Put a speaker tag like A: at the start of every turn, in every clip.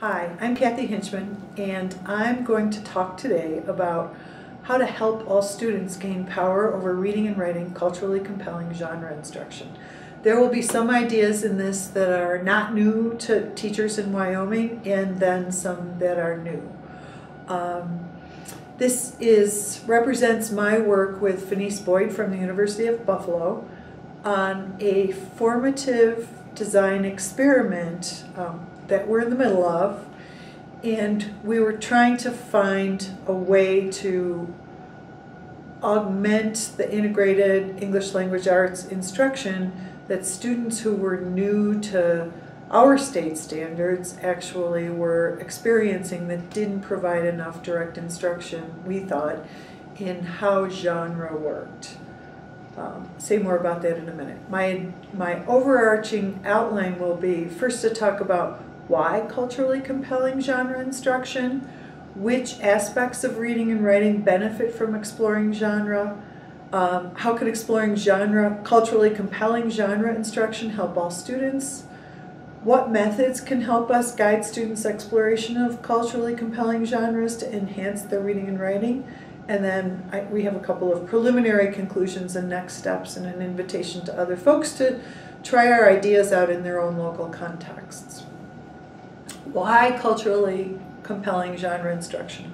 A: Hi, I'm Kathy Hinchman, and I'm going to talk today about how to help all students gain power over reading and writing culturally compelling genre instruction. There will be some ideas in this that are not new to teachers in Wyoming, and then some that are new. This represents my work with Fenice Boyd from the University of Buffalo on a formative design experiment that we're in the middle of, and we were trying to find a way to augment the integrated English language arts instruction that students who were new to our state standards actually were experiencing, that didn't provide enough direct instruction, we thought, in how genre worked. Say more about that in a minute. My overarching outline will be first to talk about why culturally compelling genre instruction, which aspects of reading and writing benefit from exploring genre, how can exploring culturally compelling genre instruction help all students, what methods can help us guide students' exploration of culturally compelling genres to enhance their reading and writing, and then we have a couple of preliminary conclusions and next steps and an invitation to other folks to try our ideas out in their own local contexts. Why culturally compelling genre instruction?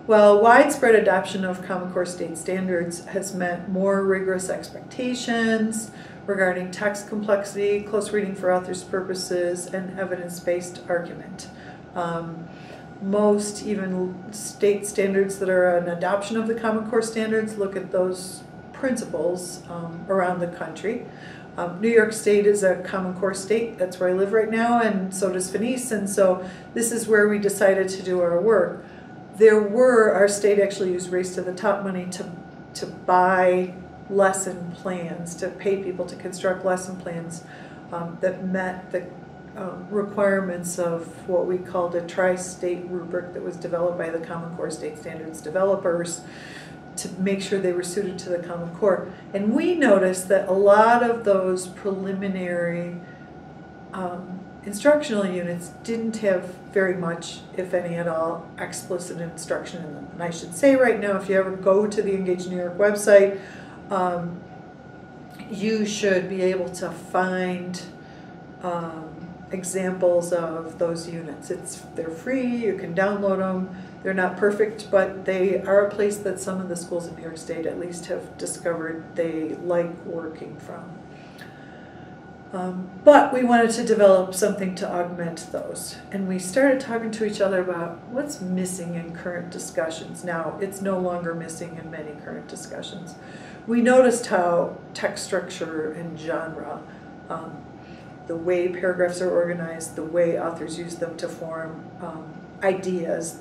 A: Well, widespread adoption of Common Core state standards has meant more rigorous expectations regarding text complexity, close reading for authors' purposes, and evidence-based argument. Most even state standards that are an adoption of the Common Core standards look at those principles around the country. New York State is a Common Core state. That's where I live right now, and so does Fenice, and so this is where we decided to do our work. Our state actually used Race to the Top money to buy lesson plans, to pay people to construct lesson plans that met the requirements of what we called a tri-state rubric that was developed by the Common Core state standards developers to make sure they were suited to the Common Core. And we noticed that a lot of those preliminary instructional units didn't have very much, if any at all, explicit instruction in them. And I should say right now, if you ever go to the Engage New York website, you should be able to find examples of those units. They're free, you can download them. They're not perfect, but they are a place that some of the schools in New York State at least have discovered they like working from. But we wanted to develop something to augment those. And we started talking to each other about what's missing in current discussions. Now, it's no longer missing in many current discussions. We noticed how text structure and genre, the way paragraphs are organized, the way authors use them to form ideas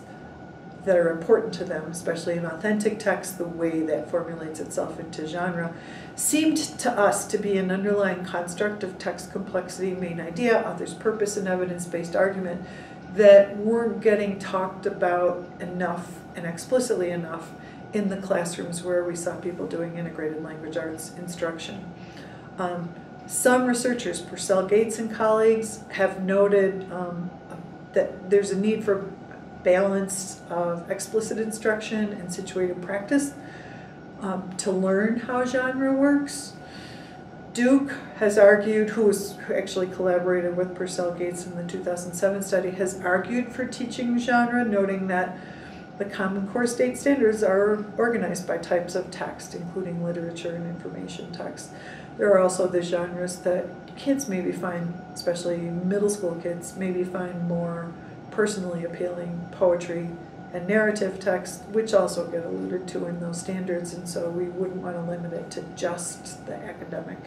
A: that are important to them, especially in authentic text, the way that formulates itself into genre, seemed to us to be an underlying construct of text complexity, main idea, author's purpose, and evidence-based argument that weren't getting talked about enough and explicitly enough in the classrooms where we saw people doing integrated language arts instruction. Some researchers, Purcell Gates and colleagues, have noted that there's a need for balance of explicit instruction and situated practice to learn how genre works. Duke has argued, who actually collaborated with Purcell Gates in the 2007 study, has argued for teaching genre, noting that the Common Core state standards are organized by types of text, including literature and information text. There are also the genres that kids maybe find, especially middle school kids, maybe find more personally appealing: poetry and narrative text, which also get alluded to in those standards, and so we wouldn't want to limit it to just the academic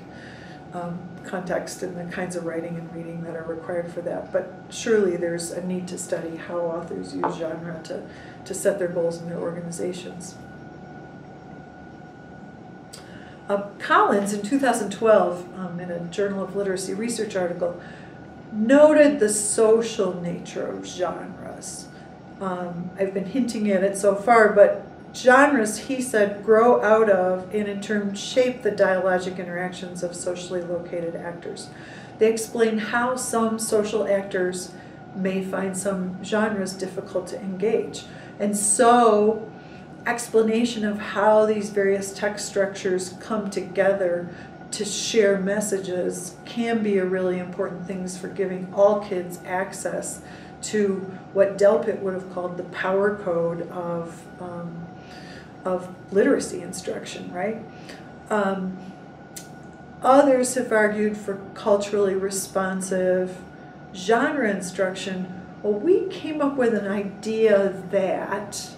A: context and the kinds of writing and reading that are required for that. But surely there's a need to study how authors use genre to set their goals in their organizations. Collins, in 2012, in a Journal of Literacy Research article, noted the social nature of genres. I've been hinting at it so far, but genres, he said, grow out of and in turn shape the dialogic interactions of socially located actors. They explain how some social actors may find some genres difficult to engage. And so explanation of how these various text structures come together to share messages can be a really important thing for giving all kids access to what Delpit would have called the power code of literacy instruction, right? Others have argued for culturally responsive genre instruction. Well, we came up with an idea that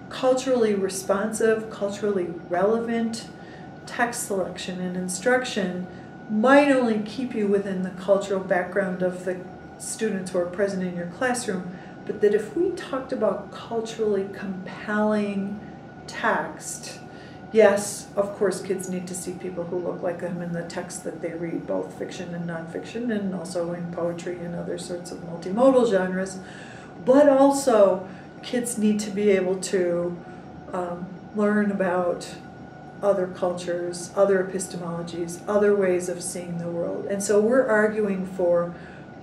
A: culturally responsive, culturally relevant text selection and instruction might only keep you within the cultural background of the students who are present in your classroom, but that if we talked about culturally compelling text, yes, of course, kids need to see people who look like them in the text that they read, both fiction and nonfiction, and also in poetry and other sorts of multimodal genres, but also kids need to be able to learn about other cultures, other epistemologies, other ways of seeing the world. And so we're arguing for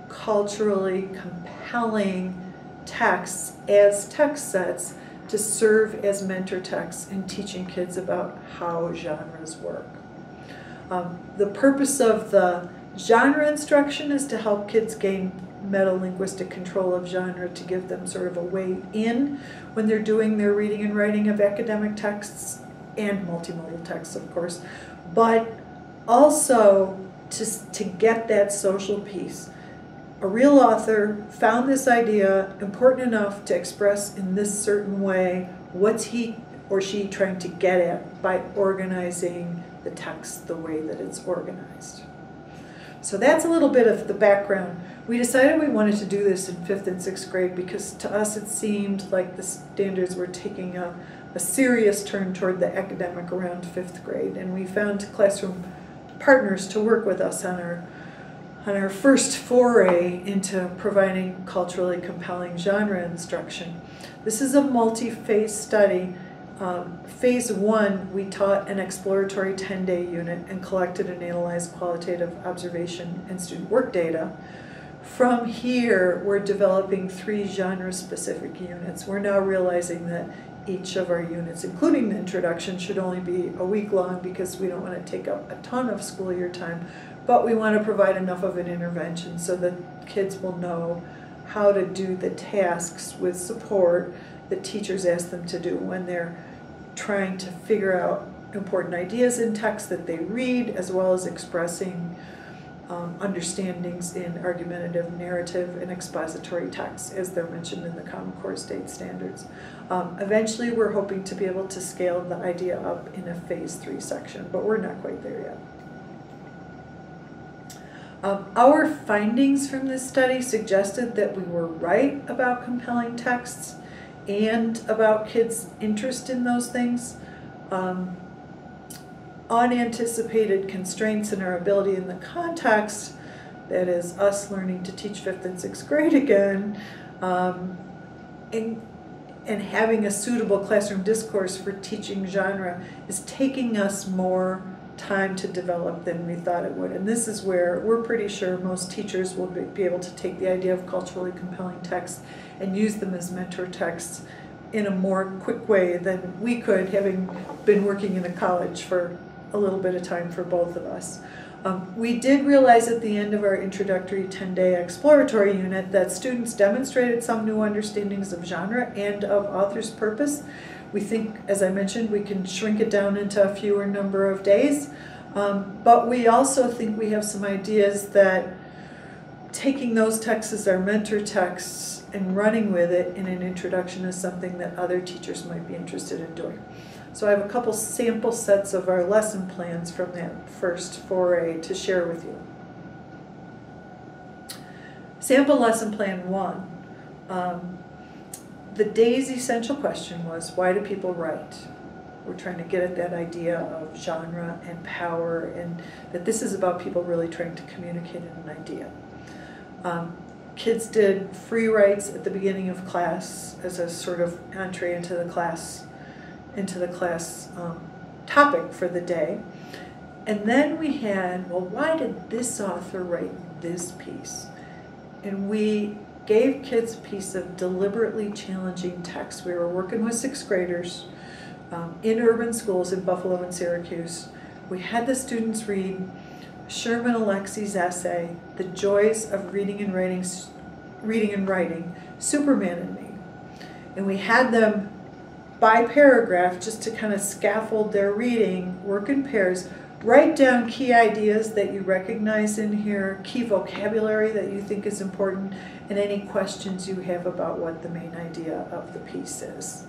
A: culturally compelling texts as text sets to serve as mentor texts in teaching kids about how genres work. The purpose of the genre instruction is to help kids gain meta-linguistic control of genre, to give them sort of a way in when they're doing their reading and writing of academic texts and multimodal texts, of course, but also to get that social piece. A real author found this idea important enough to express in this certain way what's he or she trying to get at by organizing the text the way that it's organized. So that's a little bit of the background. We decided we wanted to do this in 5th and 6th grade because to us it seemed like the standards were taking a serious turn toward the academic around 5th grade, and we found classroom partners to work with us on our first foray into providing culturally compelling genre instruction. This is a multi-phase study. Phase 1, we taught an exploratory 10-day unit and collected and analyzed qualitative observation and student work data. From here, we're developing 3 genre-specific units. We're now realizing that each of our units, including the introduction, should only be a week long because we don't want to take up a ton of school year time, but we want to provide enough of an intervention so that kids will know how to do the tasks with support that teachers ask them to do when they're trying to figure out important ideas in text that they read, as well as expressing understandings in argumentative, narrative, and expository texts, as they're mentioned in the Common Core State Standards. Eventually, we're hoping to be able to scale the idea up in a Phase 3 section, but we're not quite there yet. Our findings from this study suggested that we were right about compelling texts and about kids' interest in those things. Unanticipated constraints in our ability in the context, that is us learning to teach 5th and 6th grade again, and having a suitable classroom discourse for teaching genre is taking us more time to develop than we thought it would. And this is where we're pretty sure most teachers will be able to take the idea of culturally compelling texts and use them as mentor texts in a more quick way than we could, having been working in a college for a little bit of time for both of us. We did realize at the end of our introductory 10-day exploratory unit that students demonstrated some new understandings of genre and of author's purpose. We think, as I mentioned, we can shrink it down into a fewer number of days, but we also think we have some ideas that taking those texts as our mentor texts and running with it in an introduction is something that other teachers might be interested in doing. So I have a couple sample sets of our lesson plans from that first foray to share with you. Sample lesson plan 1. The day's essential question was, why do people write? We're trying to get at that idea of genre and power, and that this is about people really trying to communicate an idea. Kids did free writes at the beginning of class as a sort of entree into the class topic for the day. And then we had, well, why did this author write this piece? and we gave kids a piece of deliberately challenging text. We were working with 6th graders in urban schools in Buffalo and Syracuse. We had the students read Sherman Alexie's essay, The Joys of Reading and Writing, Superman and Me. And we had them by paragraph, just to kind of scaffold their reading, work in pairs, write down key ideas that you recognize in here, key vocabulary that you think is important, and any questions you have about what the main idea of the piece is.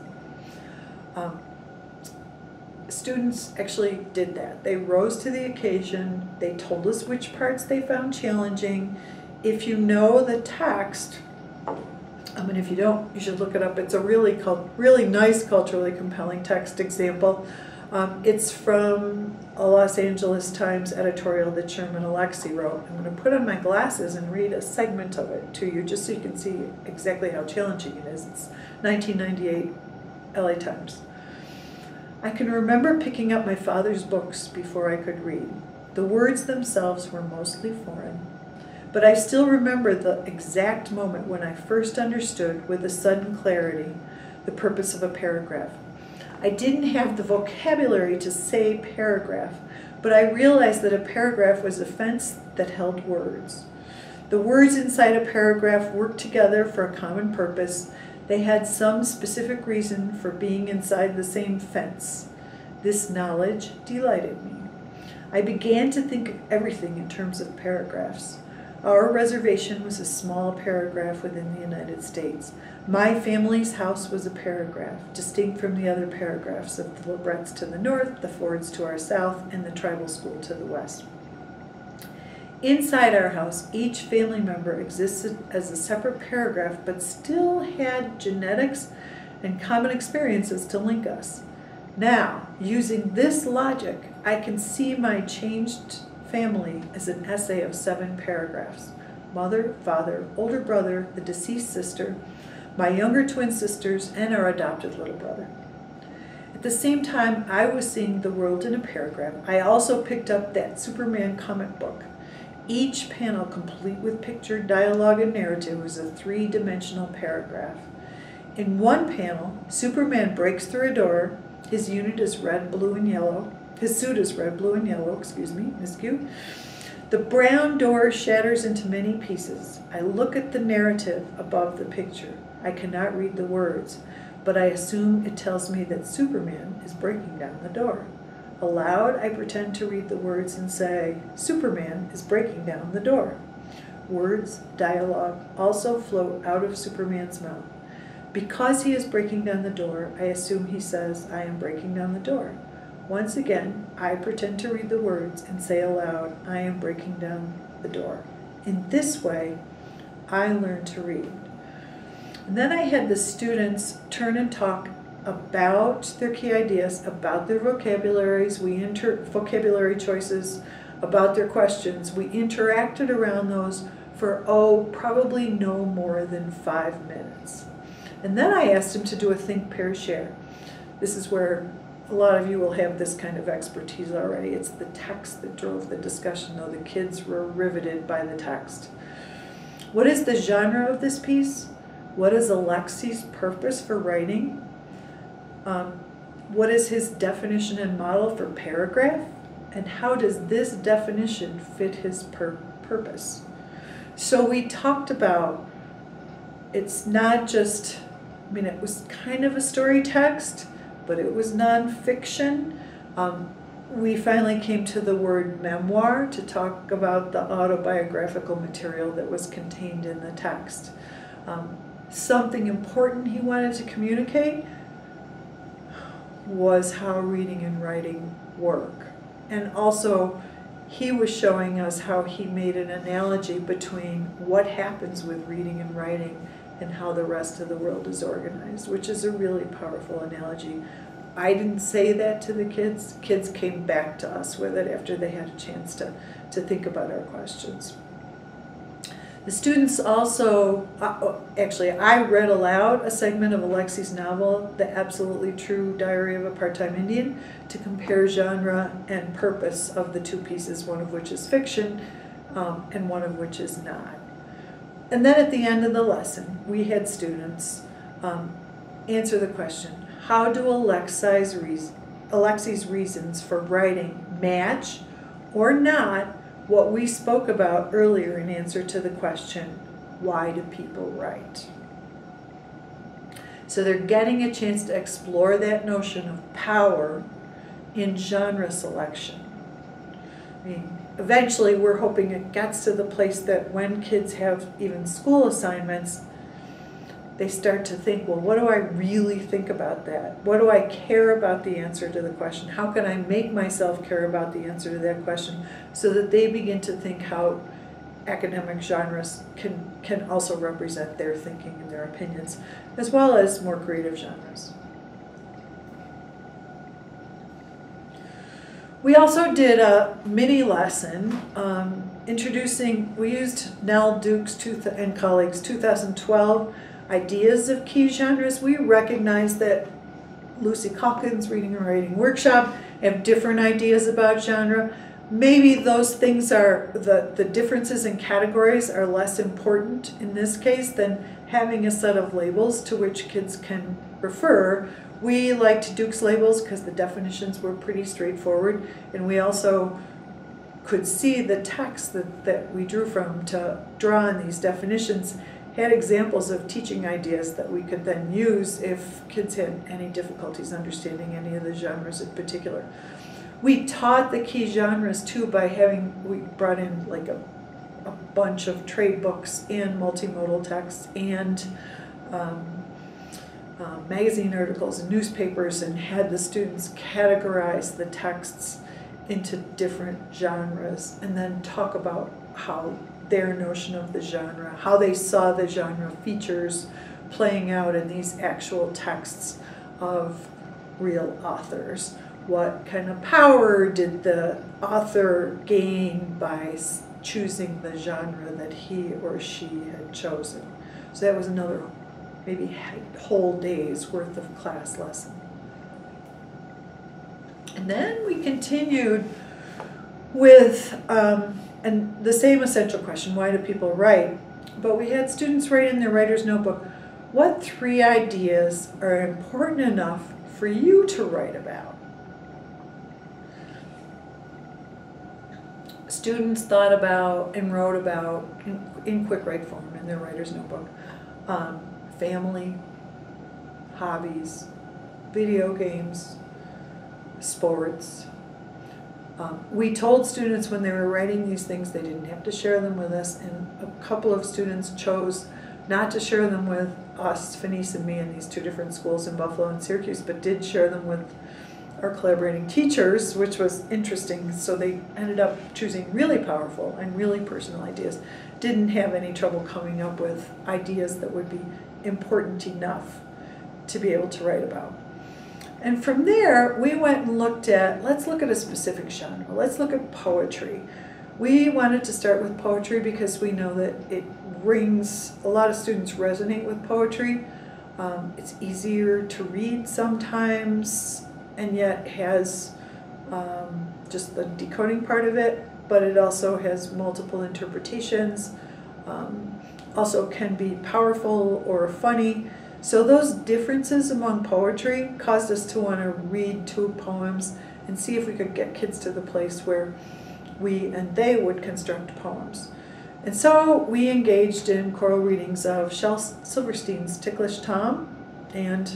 A: Students actually did that. They rose to the occasion. They told us which parts they found challenging. If you know the text, if you don't, you should look it up. It's a really nice, culturally compelling text example. It's from a Los Angeles Times editorial that Sherman Alexie wrote. I'm going to put on my glasses and read a segment of it to you just so you can see exactly how challenging it is. It's 1998 LA Times. I can remember picking up my father's books before I could read. The words themselves were mostly foreign, but I still remember the exact moment when I first understood with a sudden clarity the purpose of a paragraph. I didn't have the vocabulary to say paragraph, but I realized that a paragraph was a fence that held words. The words inside a paragraph worked together for a common purpose. They had some specific reason for being inside the same fence. This knowledge delighted me. I began to think of everything in terms of paragraphs. Our reservation was a small paragraph within the United States. My family's house was a paragraph, distinct from the other paragraphs of the Lebrett's to the north, the Fords to our south, and the tribal school to the west. Inside our house, each family member existed as a separate paragraph, but still had genetics and common experiences to link us. Now, using this logic, I can see my changed family as an essay of 7 paragraphs. Mother, father, older brother, the deceased sister, my younger twin sisters, and our adopted little brother. At the same time I was seeing the world in a paragraph, I also picked up that Superman comic book. Each panel, complete with picture, dialogue, and narrative, was a 3-dimensional paragraph. In one panel, Superman breaks through a door. His unit is red, blue, and yellow. His suit is red, blue, and yellow, miscue. The brown door shatters into many pieces. I look at the narrative above the picture. I cannot read the words, but I assume it tells me that Superman is breaking down the door. Aloud, I pretend to read the words and say, Superman is breaking down the door. Words, dialogue, also float out of Superman's mouth. Because he is breaking down the door, I assume he says, I am breaking down the door. Once again, I pretend to read the words and say aloud, I am breaking down the door. In this way, I learn to read. And then I had the students turn and talk about their key ideas, about their vocabulary choices, about their questions. We interacted around those for, probably no more than 5 minutes. And then I asked them to do a think, pair, share. This is where a lot of you will have this kind of expertise already. It's the text that drove the discussion, though the kids were riveted by the text. What is the genre of this piece? What is Alexie's purpose for writing? What is his definition and model for paragraph? And how does this definition fit his purpose? So we talked about, it's not just, it was kind of a story text, but it was nonfiction. We finally came to the word memoir to talk about the autobiographical material that was contained in the text. Something important he wanted to communicate was how reading and writing work. And also, he was showing us how he made an analogy between what happens with reading and writing and how the rest of the world is organized, which is a really powerful analogy. I didn't say that to the kids. Kids came back to us with it after they had a chance to think about our questions. The students also, actually, I read aloud a segment of Alexie's novel, The Absolutely True Diary of a Part-Time Indian, to compare genre and purpose of the 2 pieces, one of which is fiction and one of which is not. And then at the end of the lesson, we had students answer the question, how do Alexi's reasons for writing match or not what we spoke about earlier in answer to the question, why do people write? So they're getting a chance to explore that notion of power in genre selection. I mean, eventually we're hoping it gets to the place that when kids have even school assignments, they start to think, well, what do I really think about that? What do I care about the answer to the question? How can I make myself care about the answer to that question so that they begin to think how academic genres can also represent their thinking and their opinions, as well as more creative genres. We also did a mini lesson introducing, we used Nell Dukes and colleagues' 2012 ideas of key genres. We recognize that Lucy Calkin's Reading and Writing Workshop have different ideas about genre. Maybe those things are, the differences in categories are less important in this case than having a set of labels to which kids can refer. We liked Duke's labels because the definitions were pretty straightforward, and we also could see the text that we drew from to draw on these definitions had examples of teaching ideas that we could then use if kids had any difficulties understanding any of the genres in particular. We taught the key genres too by we brought in like a bunch of trade books and multimodal texts and magazine articles and newspapers, and had the students categorize the texts into different genres and then talk about how their notion of the genre, how they saw the genre features playing out in these actual texts of real authors. What kind of power did the author gain by choosing the genre that he or she had chosen? So that was another maybe whole day's worth of class lesson. And then we continued with and the same essential question, why do people write? But we had students write in their writer's notebook, what 3 ideas are important enough for you to write about? Students thought about and wrote about, in quick write form in their writer's notebook, family, hobbies, video games, sports. We told students when they were writing these things they didn't have to share them with us, and a couple of students chose not to share them with us, Fenice and me, in these 2 different schools in Buffalo and Syracuse, but did share them with our collaborating teachers, which was interesting. So they ended up choosing really powerful and really personal ideas. Didn't have any trouble coming up with ideas that would be important enough to be able to write about. And from there, we went and looked at, let's look at a specific genre. Let's look at poetry. We wanted to start with poetry because we know that it rings, a lot of students resonate with poetry. It's easier to read sometimes, and yet has just the decoding part of it, but it also has multiple interpretations, also can be powerful or funny. So those differences among poetry caused us to want to read 2 poems and see if we could get kids to the place where we and they would construct poems. And so we engaged in choral readings of Shel Silverstein's Ticklish Town, and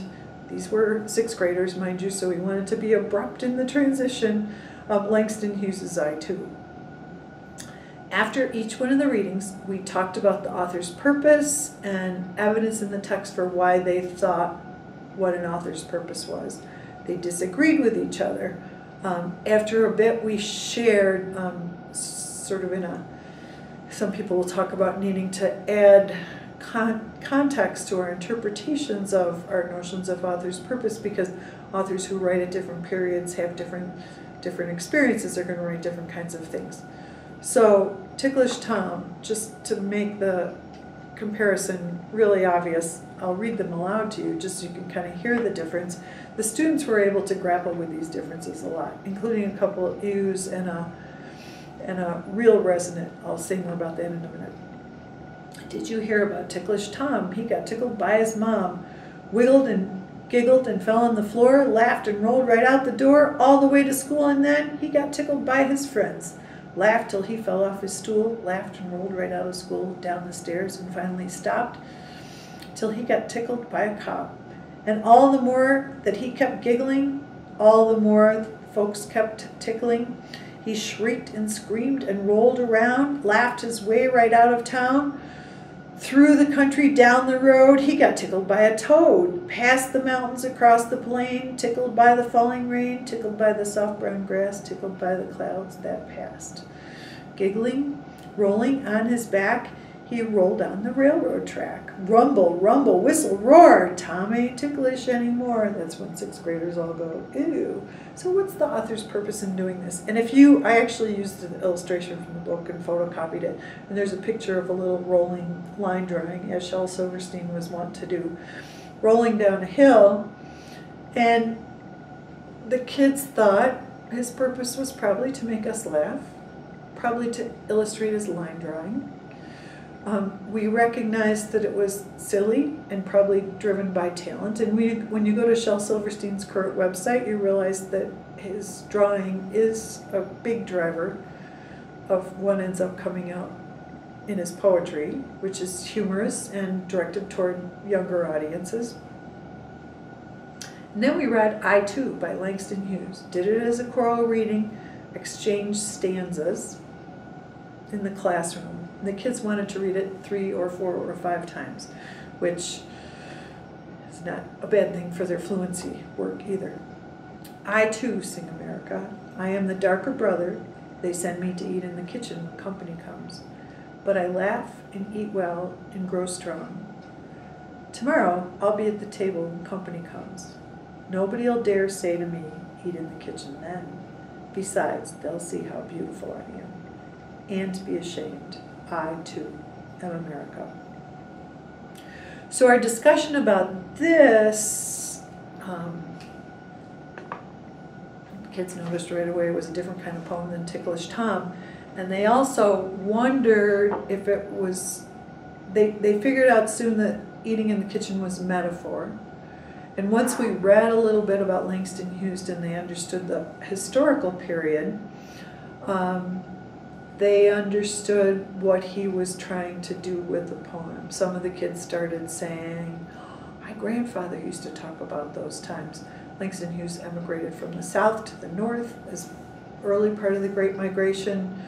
A: these were 6th graders, mind you, so we wanted to be abrupt in the transition of Langston Hughes's I Too. After each one of the readings, we talked about the author's purpose and evidence in the text for why they thought what an author's purpose was. They disagreed with each other. After a bit, we shared sort of some people will talk about needing to add context to our interpretations of our notions of author's purpose, because authors who write at different periods have different experiences. They're going to write different kinds of things. So Ticklish Town, just to make the comparison really obvious, I'll read them aloud to you just so you can kind of hear the difference. The students were able to grapple with these differences a lot, including a couple of ews and a real resonant. I'll say more about that in a minute. Did you hear about Ticklish Tom? He got tickled by his mom, wiggled and giggled and fell on the floor, laughed and rolled right out the door, all the way to school, and then he got tickled by his friends. Laughed till he fell off his stool, laughed and rolled right out of school, down the stairs, and finally stopped till he got tickled by a cop. And all the more that he kept giggling, all the more folks kept tickling. He shrieked and screamed and rolled around, laughed his way right out of town. Through the country, down the road, he got tickled by a toad. Past the mountains, across the plain, tickled by the falling rain, tickled by the soft brown grass, tickled by the clouds that passed. Giggling, rolling on his back, he rolled on the railroad track. Rumble, rumble, whistle, roar. Tom ain't ticklish anymore. That's when sixth graders all go, ew. So what's the author's purpose in doing this? And I actually used an illustration from the book and photocopied it. And there's a picture of a little rolling line drawing, as Shel Silverstein was wont to do, rolling down a hill. And the kids thought his purpose was probably to make us laugh, probably to illustrate his line drawing. We recognized that it was silly and probably driven by talent. And when you go to Shel Silverstein's current website, you realize that his drawing is a big driver of what ends up coming out in his poetry, which is humorous and directed toward younger audiences. And then we read I Too by Langston Hughes. Did it as a choral reading, exchanged stanzas in the classroom. The kids wanted to read it 3 or 4 or 5 times, which is not a bad thing for their fluency work either. I too sing America. I am the darker brother. They send me to eat in the kitchen when company comes. But I laugh and eat well and grow strong. Tomorrow I'll be at the table when company comes. Nobody'll dare say to me, eat in the kitchen then. Besides, they'll see how beautiful I am. And be ashamed. I, too, am America. So our discussion about this, kids noticed right away it was a different kind of poem than Ticklish Tom. And they also wondered if it was, they figured out soon that eating in the kitchen was a metaphor. And once we read a little bit about Langston Hughes and they understood the historical period, they understood what he was trying to do with the poem. Some of the kids started saying, my grandfather used to talk about those times. Langston Hughes emigrated from the south to the north as early part of the Great Migration,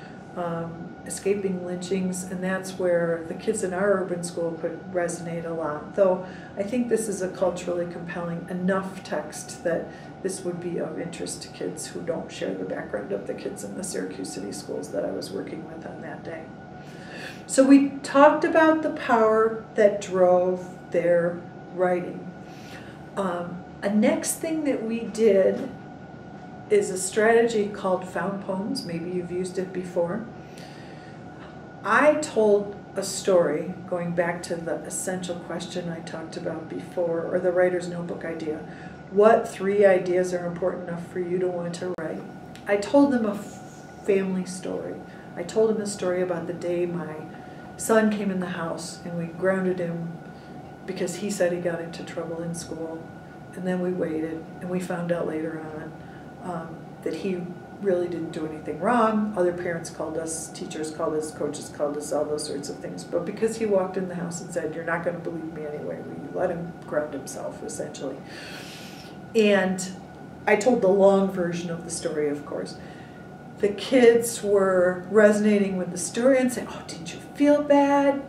A: escaping lynchings, and that's where the kids in our urban school could resonate a lot. Though I think this is a culturally compelling enough text that this would be of interest to kids who don't share the background of the kids in the Syracuse City schools that I was working with on that day. So we talked about the power that drove their writing. A next thing that we did is a strategy called found poems. Maybe you've used it before. I told a story, going back to the essential question I talked about before, or the writer's notebook idea. What 3 ideas are important enough for you to want to write? I told them a family story. I told them a story about the day my son came in the house and we grounded him because he said he got into trouble in school. And then we waited and we found out later on that he really didn't do anything wrong. Other parents called us, teachers called us, coaches called us, all those sorts of things. But because he walked in the house and said, you're not going to believe me anyway, we let him ground himself, essentially. And I told the long version of the story, of course. The kids were resonating with the story and saying, oh, didn't you feel bad?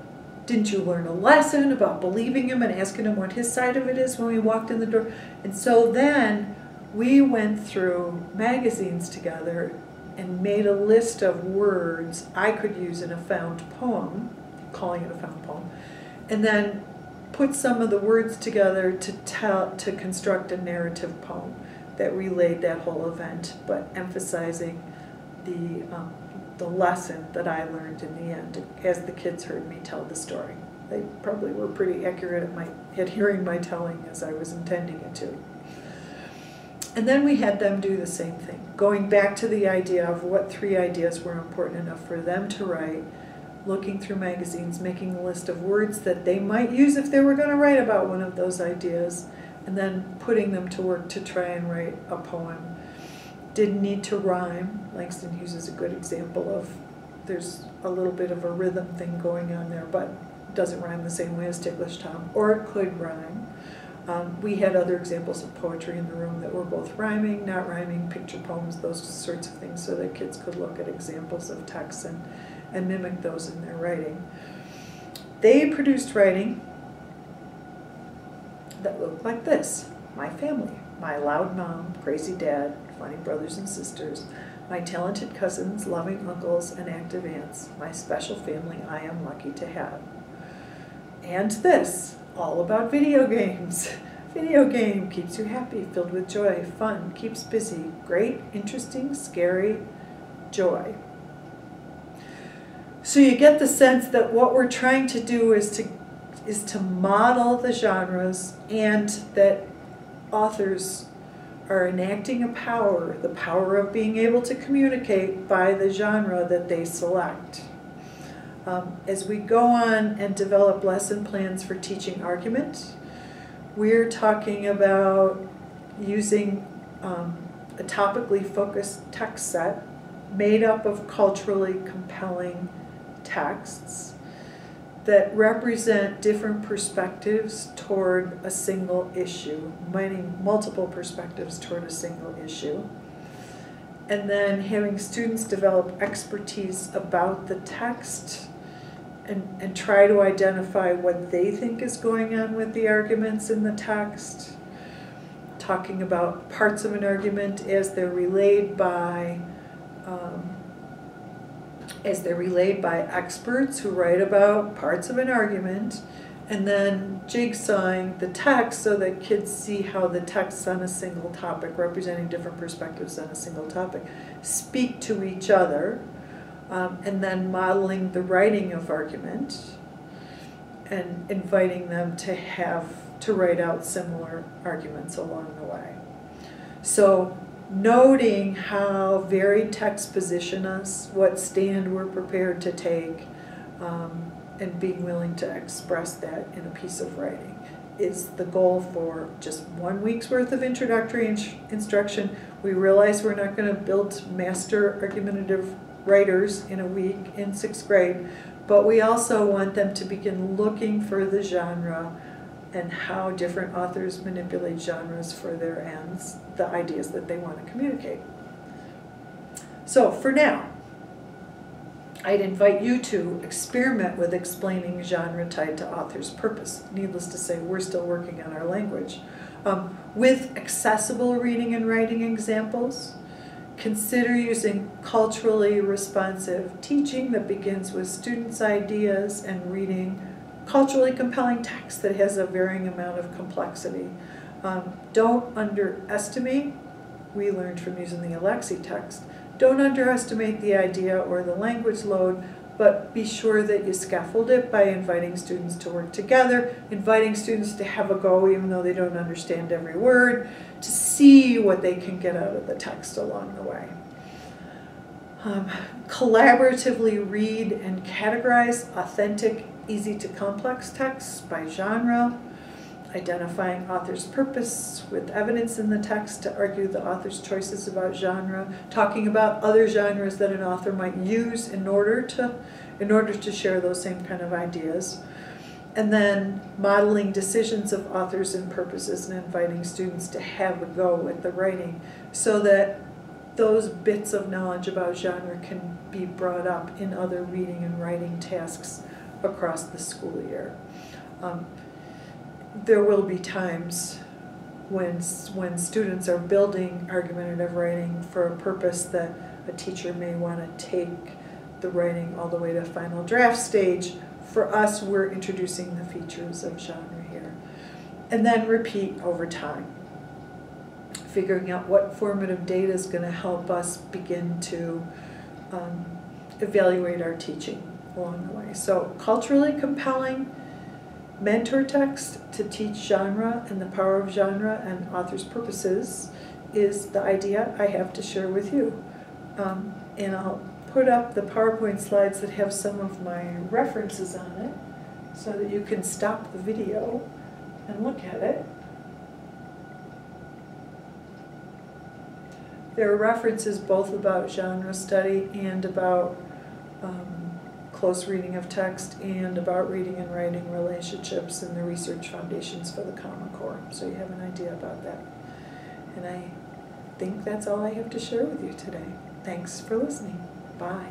A: Didn't you learn a lesson about believing him and asking him what his side of it is when we walked in the door? And so then we went through magazines together and made a list of words I could use in a found poem, calling it a found poem, and then put some of the words together to construct a narrative poem that relayed that whole event, but emphasizing the lesson that I learned in the end as the kids heard me tell the story. They probably were pretty accurate at hearing my telling as I was intending it to. And then we had them do the same thing, going back to the idea of what 3 ideas were important enough for them to write. looking through magazines, making a list of words that they might use if they were going to write about one of those ideas, and then putting them to work to try and write a poem. Didn't need to rhyme. Langston Hughes is a good example of, there's a little bit of a rhythm thing going on there, but it doesn't rhyme the same way as Ticklish Town, or it could rhyme. We had other examples of poetry in the room that were both rhyming, not rhyming, picture poems, those sorts of things, so that kids could look at examples of texts and mimic those in their writing. They produced writing that looked like this. My family, my loud mom, crazy dad, funny brothers and sisters, my talented cousins, loving uncles, and active aunts, my special family I am lucky to have. And this, all about video games. Video game keeps you happy, filled with joy, fun, keeps busy, great, interesting, scary, joy. So you get the sense that what we're trying to do is to model the genres, and that authors are enacting a power, the power of being able to communicate by the genre that they select. As we go on and develop lesson plans for teaching argument, we're talking about using a topically focused text set made up of culturally compelling texts that represent different perspectives toward a single issue, meaning multiple perspectives toward a single issue. And then having students develop expertise about the text and try to identify what they think is going on with the arguments in the text, talking about parts of an argument as they're relayed by experts who write about parts of an argument, and then jigsawing the text so that kids see how the texts on a single topic, representing different perspectives on a single topic, speak to each other. And then modeling the writing of argument and inviting them to write out similar arguments along the way. So noting how varied texts position us, what stand we're prepared to take, and being willing to express that in a piece of writing is the goal for just 1 week's worth of introductory instruction. We realize we're not going to build master argumentative writers in a week in 6th grade, but we also want them to begin looking for the genre and how different authors manipulate genres for their ends, the ideas that they want to communicate. So for now, I'd invite you to experiment with explaining genre tied to author's purpose. Needless to say, we're still working on our language. With accessible reading and writing examples, consider using culturally responsive teaching that begins with students' ideas and reading culturally compelling text that has a varying amount of complexity. Don't underestimate, we learned from using the LRCC text, don't underestimate the idea or the language load, but be sure that you scaffold it by inviting students to work together, inviting students to have a go even though they don't understand every word, to see what they can get out of the text along the way. Collaboratively read and categorize authentic, easy to complex texts by genre, identifying author's purpose with evidence in the text to argue the author's choices about genre, talking about other genres that an author might use in order to share those same kind of ideas, and then modeling decisions of authors and purposes and inviting students to have a go with the writing so that those bits of knowledge about genre can be brought up in other reading and writing tasks across the school year. There will be times when students are building argumentative writing for a purpose that a teacher may want to take the writing all the way to final draft stage. For us, we're introducing the features of genre here. And then repeat over time, figuring out what formative data is going to help us begin to evaluate our teaching along the way. So culturally compelling mentor text to teach genre and the power of genre and author's purposes is the idea I have to share with you. And I'll put put up the PowerPoint slides that have some of my references on it so that you can stop the video and look at it. There are references both about genre study and about close reading of text and about reading and writing relationships and the research foundations for the Common Core. So you have an idea about that. And I think that's all I have to share with you today. Thanks for listening. Bye.